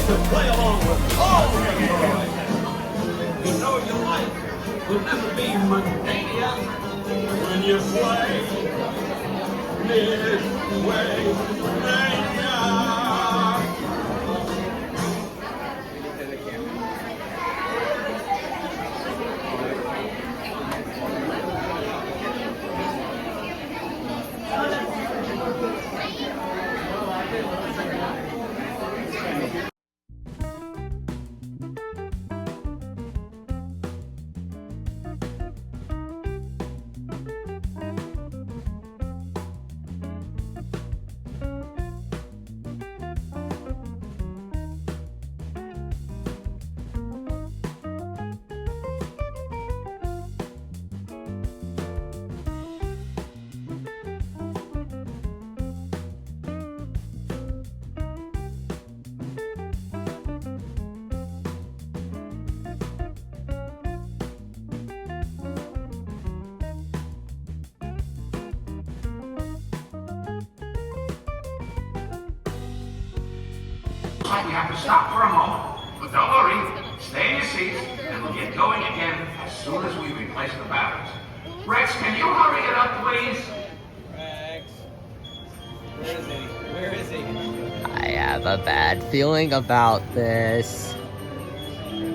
to play along with all the toys. You know your life will never be mundania when you play Midway Mania. Like we have to stop for a moment. But don't worry, stay in your seats, and we'll get going again as soon as we replace the batteries. Rex, can you hurry it up, please? Rex. Where is he? Where is he? I have a bad feeling about this.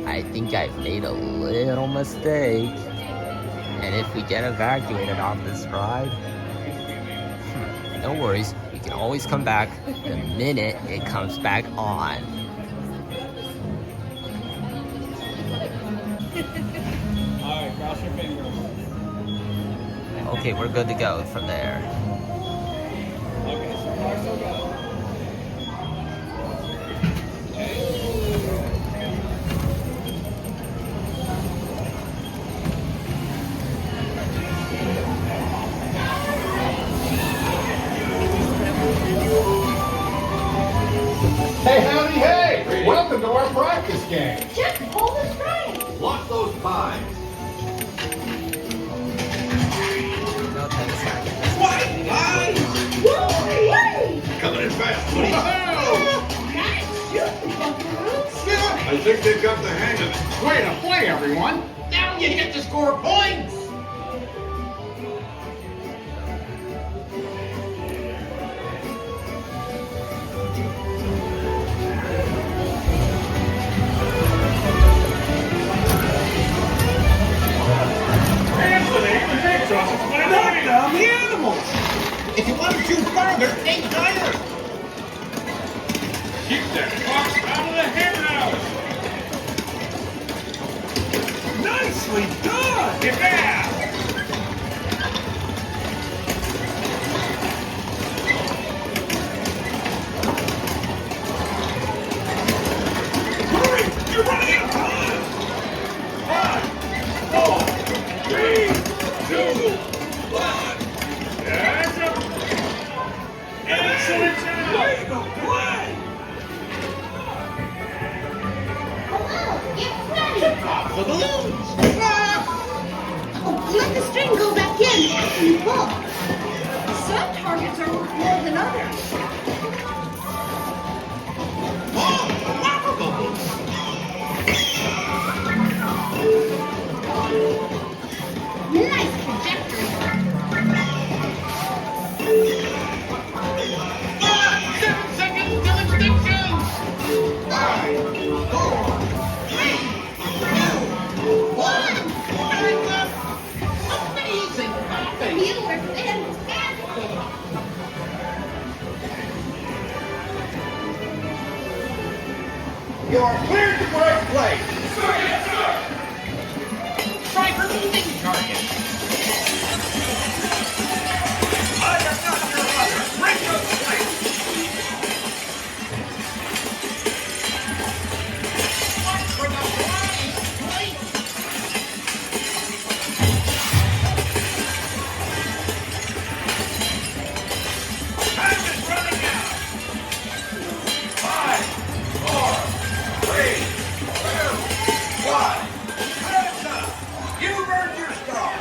I think I've made a little mistake. And if we get evacuated on this ride, no worries. We can always come back the minute it comes back on. Alright, cross your fingers. Okay, we're good to go from there. Okay, so far so good. Hey, howdy, hey! Welcome to our practice game. Just hold the straight. Lock those pies. No, 10 seconds. Coming in fast, buddy. I think they've got the hang of it. Way to play, everyone! Now you get to score points. If you want to shoot further, aim higher! Keep that fox out of the hen house. Nicely done. Get back. Hurry! You're running out of time. 5, 4, 3, 2, 1. That's up. Excellent job. Way to play. Get ready. Pop the balloons! Oh, let the string go back in after you pull. Some targets are worth more than others. Oh, lava bubbles! Nice trajectory. 7 seconds till extinction! 5, 4, 3, 2, 1. Time's up! Amazing popping! You were fantastic. You're cleared to break place! Sir, yes, sir. Try for moving target! I am not your mother. Break your place. Watch for the flying plate! Time is running out. 5, 4, 3, 2, 1. Time's up. You've earned your star.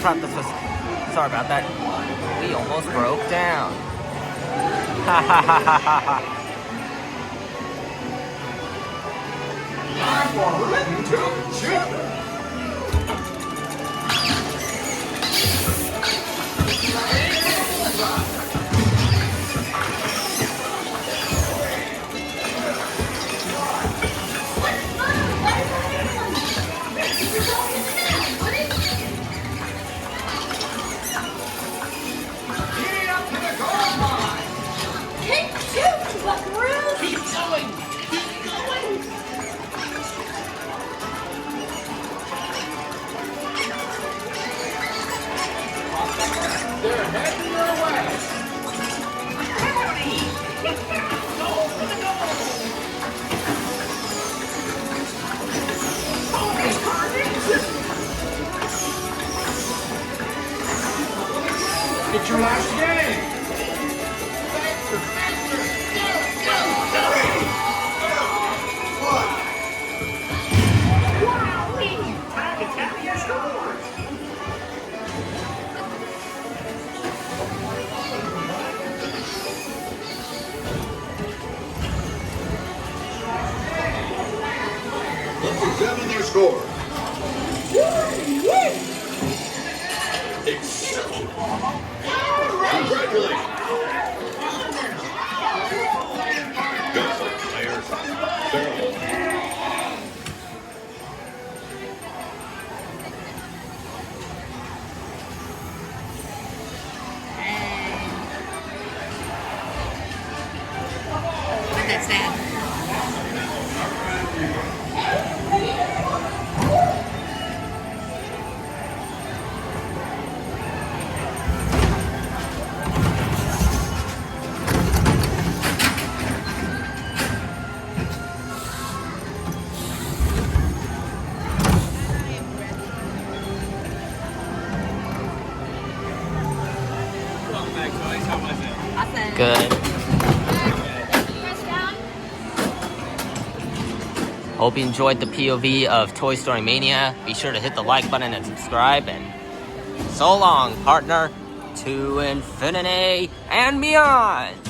Sorry about that. We almost broke down. Ha ha ha ha ha ha. I'm ready to chip. They're heading your way. It's your last game. Time to tally your scores. Let's examine their scores. Exceptional. Congratulations. Good work, players. Fairly. But that's sad. Welcome back, Toys. How was it? Awesome. Good. Hope you enjoyed the POV of Toy Story Mania. Be sure to hit the like button and subscribe. And so long, partner, to infinity and beyond.